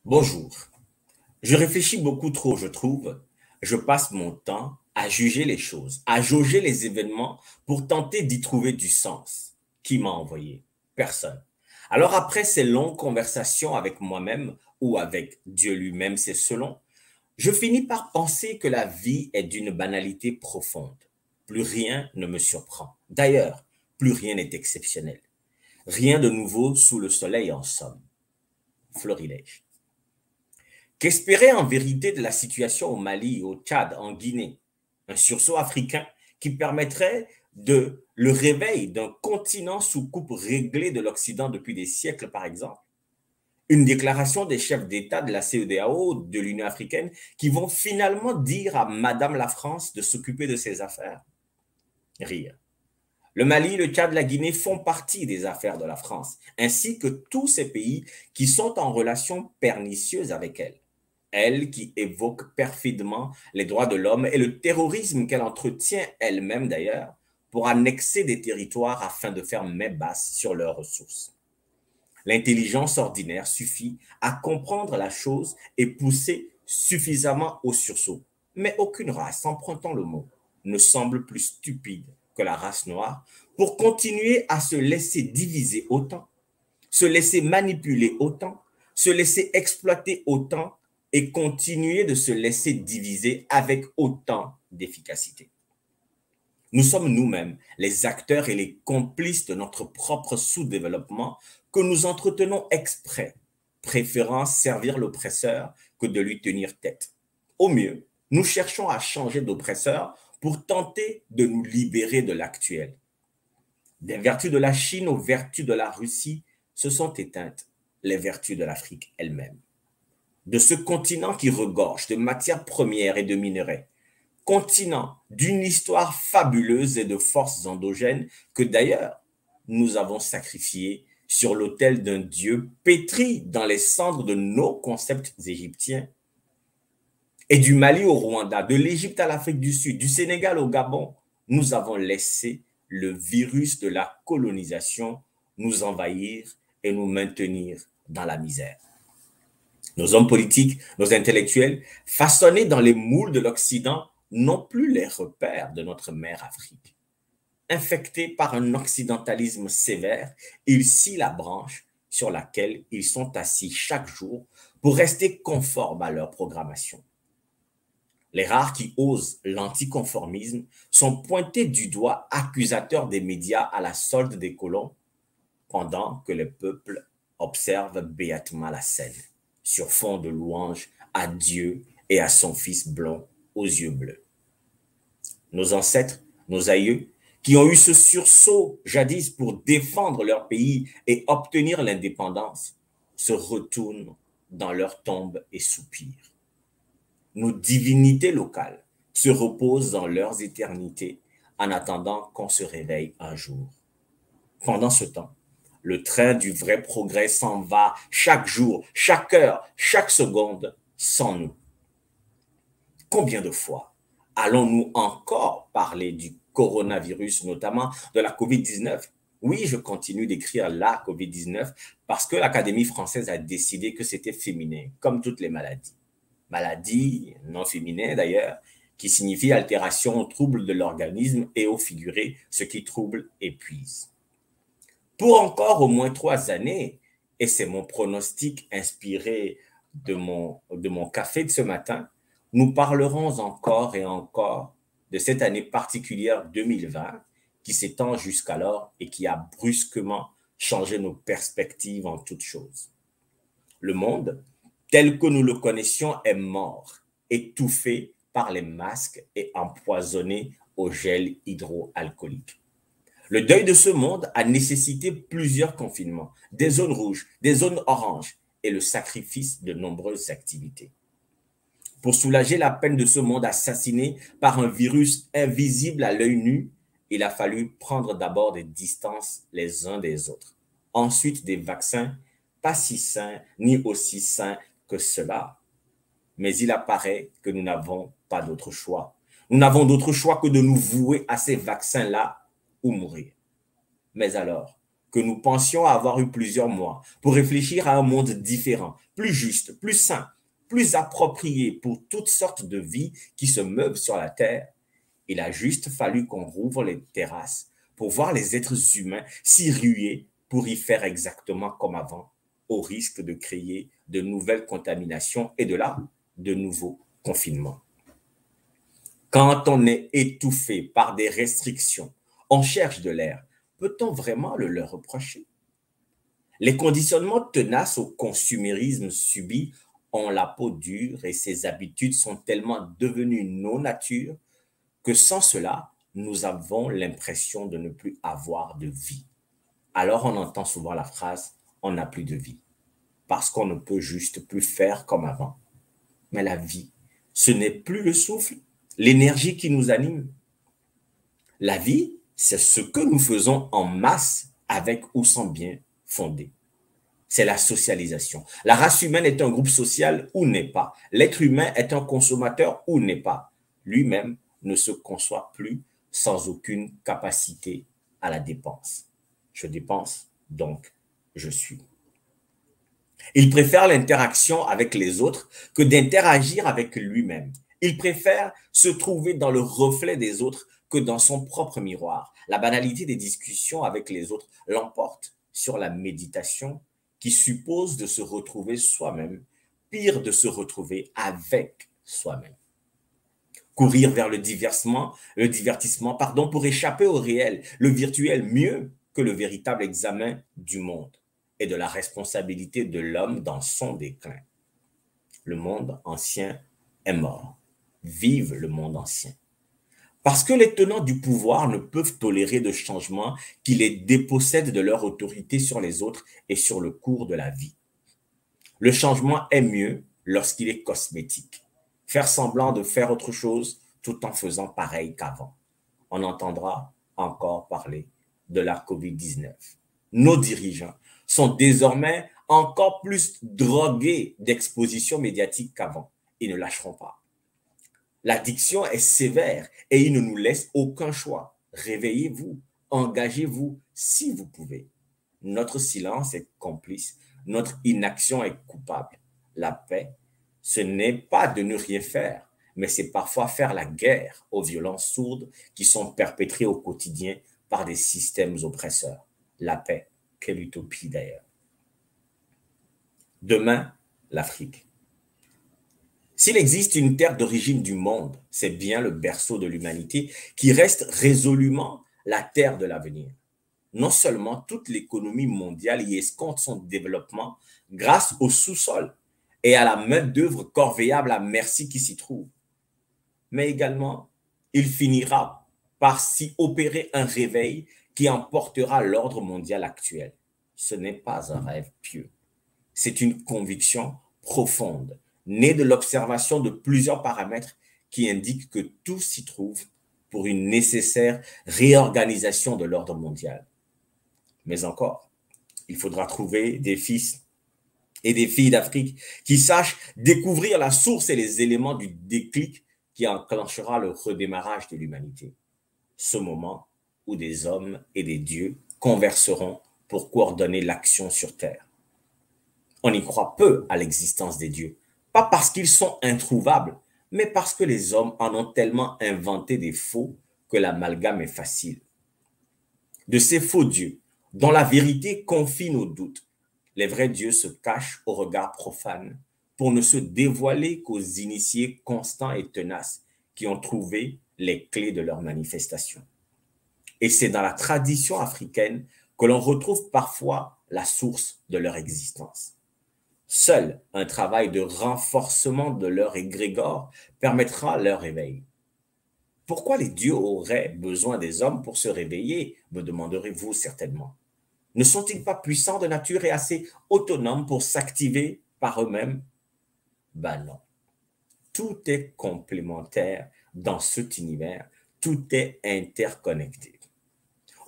Bonjour. Je réfléchis beaucoup trop, je trouve. Je passe mon temps à juger les choses, à jauger les événements pour tenter d'y trouver du sens. Qui m'a envoyé? Personne. Alors après ces longues conversations avec moi-même ou avec Dieu lui-même, c'est selon, je finis par penser que la vie est d'une banalité profonde. Plus rien ne me surprend. D'ailleurs, plus rien n'est exceptionnel. Rien de nouveau sous le soleil en somme. Florilège. Qu'espérer en vérité de la situation au Mali, au Tchad, en Guinée? Un sursaut africain qui permettrait de le réveil d'un continent sous coupe réglée de l'Occident depuis des siècles, par exemple? Une déclaration des chefs d'État de la CEDEAO, de l'Union africaine, qui vont finalement dire à Madame la France de s'occuper de ses affaires? Rire. Le Mali, le Tchad, la Guinée font partie des affaires de la France, ainsi que tous ces pays qui sont en relation pernicieuse avec elle. Elle qui évoque perfidement les droits de l'homme et le terrorisme qu'elle entretient elle-même d'ailleurs pour annexer des territoires afin de faire main basse sur leurs ressources. L'intelligence ordinaire suffit à comprendre la chose et pousser suffisamment au sursaut. Mais aucune race, empruntant le mot, ne semble plus stupide que la race noire pour continuer à se laisser diviser autant, se laisser manipuler autant, se laisser exploiter autant et continuer de se laisser diviser avec autant d'efficacité. Nous sommes nous-mêmes les acteurs et les complices de notre propre sous-développement que nous entretenons exprès, préférant servir l'oppresseur que de lui tenir tête. Au mieux, nous cherchons à changer d'oppresseur pour tenter de nous libérer de l'actuel. Des vertus de la Chine aux vertus de la Russie se sont éteintes les vertus de l'Afrique elle-même. De ce continent qui regorge de matières premières et de minerais, continent d'une histoire fabuleuse et de forces endogènes que d'ailleurs nous avons sacrifié sur l'autel d'un Dieu pétri dans les cendres de nos concepts égyptiens. Et du Mali au Rwanda, de l'Égypte à l'Afrique du Sud, du Sénégal au Gabon, nous avons laissé le virus de la colonisation nous envahir et nous maintenir dans la misère. Nos hommes politiques, nos intellectuels, façonnés dans les moules de l'Occident, n'ont plus les repères de notre mère Afrique. Infectés par un occidentalisme sévère, ils scient la branche sur laquelle ils sont assis chaque jour pour rester conformes à leur programmation. Les rares qui osent l'anticonformisme sont pointés du doigt accusateurs des médias à la solde des colons, pendant que le peuple observe béatement la scène, sur fond de louanges à Dieu et à son Fils blond aux yeux bleus. Nos ancêtres, nos aïeux, qui ont eu ce sursaut jadis pour défendre leur pays et obtenir l'indépendance, se retournent dans leur tombe et soupirent. Nos divinités locales se reposent dans leurs éternités en attendant qu'on se réveille un jour. Pendant ce temps, le train du vrai progrès s'en va chaque jour, chaque heure, chaque seconde, sans nous. Combien de fois allons-nous encore parler du coronavirus, notamment de la COVID-19? Oui, je continue d'écrire la COVID-19 parce que l'Académie française a décidé que c'était féminin, comme toutes les maladies. Maladie non féminin d'ailleurs, qui signifie altération, trouble de l'organisme et au figuré, ce qui trouble épuise. Pour encore au moins 3 années, et c'est mon pronostic inspiré de mon café de ce matin, nous parlerons encore et encore de cette année particulière 2020 qui s'étend jusqu'alors et qui a brusquement changé nos perspectives en toutes choses. Le monde, tel que nous le connaissions, est mort, étouffé par les masques et empoisonné au gel hydroalcoolique. Le deuil de ce monde a nécessité plusieurs confinements, des zones rouges, des zones oranges et le sacrifice de nombreuses activités. Pour soulager la peine de ce monde assassiné par un virus invisible à l'œil nu, il a fallu prendre d'abord des distances les uns des autres. Ensuite, des vaccins, pas si sains ni aussi sains que cela. Mais il apparaît que nous n'avons pas d'autre choix. Nous n'avons d'autre choix que de nous vouer à ces vaccins-là ou mourir. Mais alors, que nous pensions avoir eu plusieurs mois pour réfléchir à un monde différent, plus juste, plus sain, plus approprié pour toutes sortes de vies qui se meuvent sur la terre, il a juste fallu qu'on rouvre les terrasses pour voir les êtres humains s'y ruer pour y faire exactement comme avant, au risque de créer de nouvelles contaminations et de là, de nouveaux confinements. Quand on est étouffé par des restrictions, on cherche de l'air. Peut-on vraiment le leur reprocher? Les conditionnements tenaces au consumérisme subi ont la peau dure et ces habitudes sont tellement devenues nos natures que sans cela, nous avons l'impression de ne plus avoir de vie. Alors on entend souvent la phrase « on n'a plus de vie » parce qu'on ne peut juste plus faire comme avant. Mais la vie, ce n'est plus le souffle, l'énergie qui nous anime. La vie, c'est ce que nous faisons en masse avec ou sans bien fondé. C'est la socialisation. La race humaine est un groupe social ou n'est pas. L'être humain est un consommateur ou n'est pas. Lui-même ne se conçoit plus sans aucune capacité à la dépense. Je dépense, donc je suis. Il préfère l'interaction avec les autres que d'interagir avec lui-même. Il préfère se trouver dans le reflet des autres que dans son propre miroir. La banalité des discussions avec les autres l'emporte sur la méditation qui suppose de se retrouver soi-même, pire de se retrouver avec soi-même. Courir vers le divertissement, pour échapper au réel, le virtuel mieux que le véritable examen du monde et de la responsabilité de l'homme dans son déclin. Le monde ancien est mort. Vive le monde ancien. Parce que les tenants du pouvoir ne peuvent tolérer de changements qui les dépossèdent de leur autorité sur les autres et sur le cours de la vie. Le changement est mieux lorsqu'il est cosmétique. Faire semblant de faire autre chose tout en faisant pareil qu'avant. On entendra encore parler de la COVID-19. Nos dirigeants sont désormais encore plus drogués d'exposition médiatique qu'avant. Ils ne lâcheront pas. L'addiction est sévère et il ne nous laisse aucun choix. Réveillez-vous, engagez-vous si vous pouvez. Notre silence est complice, notre inaction est coupable. La paix, ce n'est pas de ne rien faire, mais c'est parfois faire la guerre aux violences sourdes qui sont perpétrées au quotidien par des systèmes oppresseurs. La paix, quelle utopie d'ailleurs. Demain, l'Afrique. S'il existe une terre d'origine du monde, c'est bien le berceau de l'humanité qui reste résolument la terre de l'avenir. Non seulement toute l'économie mondiale y escompte son développement grâce au sous-sol et à la main-d'œuvre corvéable à merci qui s'y trouve, mais également il finira par s'y opérer un réveil qui emportera l'ordre mondial actuel. Ce n'est pas un rêve pieux, c'est une conviction profonde née de l'observation de plusieurs paramètres qui indiquent que tout s'y trouve pour une nécessaire réorganisation de l'ordre mondial. Mais encore, il faudra trouver des fils et des filles d'Afrique qui sachent découvrir la source et les éléments du déclic qui enclenchera le redémarrage de l'humanité. Ce moment où des hommes et des dieux converseront pour coordonner l'action sur Terre. On y croit peu à l'existence des dieux, pas parce qu'ils sont introuvables, mais parce que les hommes en ont tellement inventé des faux que l'amalgame est facile. De ces faux dieux, dont la vérité confine au doute, les vrais dieux se cachent au regard profane pour ne se dévoiler qu'aux initiés constants et tenaces qui ont trouvé les clés de leur manifestation. Et c'est dans la tradition africaine que l'on retrouve parfois la source de leur existence. Seul un travail de renforcement de leur égrégore permettra leur éveil. Pourquoi les dieux auraient besoin des hommes pour se réveiller, me demanderez-vous certainement. Ne sont-ils pas puissants de nature et assez autonomes pour s'activer par eux-mêmes? Ben non. Tout est complémentaire dans cet univers, tout est interconnecté.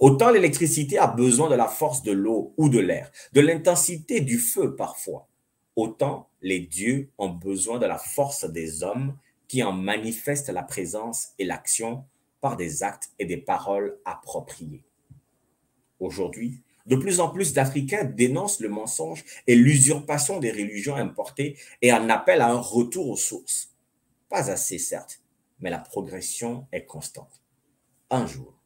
Autant l'électricité a besoin de la force de l'eau ou de l'air, de l'intensité du feu parfois, autant les dieux ont besoin de la force des hommes qui en manifestent la présence et l'action par des actes et des paroles appropriés. Aujourd'hui, De plus en plus d'Africains dénoncent le mensonge et l'usurpation des religions importées et en appellent à un retour aux sources. Pas assez, certes, mais la progression est constante. Un jour,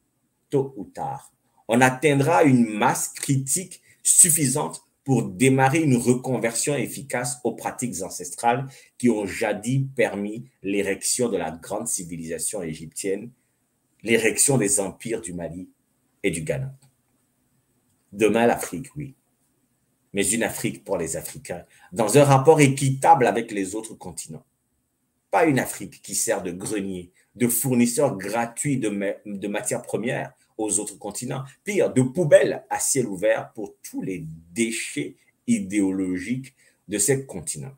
tôt ou tard, on atteindra une masse critique suffisante pour démarrer une reconversion efficace aux pratiques ancestrales qui ont jadis permis l'érection de la grande civilisation égyptienne, l'érection des empires du Mali et du Ghana. Demain, l'Afrique, oui, mais une Afrique pour les Africains, dans un rapport équitable avec les autres continents. Pas une Afrique qui sert de grenier, de fournisseur gratuit de matières premières aux autres continents. Pire, de poubelle à ciel ouvert pour tous les déchets idéologiques de ces continents.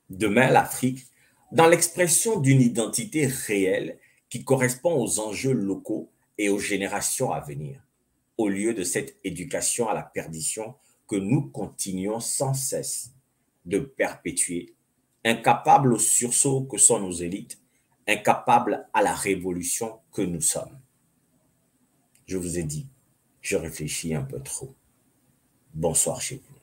Demain, l'Afrique, dans l'expression d'une identité réelle qui correspond aux enjeux locaux et aux générations à venir, au lieu de cette éducation à la perdition que nous continuons sans cesse de perpétuer, incapables au sursaut que sont nos élites, incapables à la révolution que nous sommes. Je vous ai dit, je réfléchis un peu trop. Bonsoir chez vous.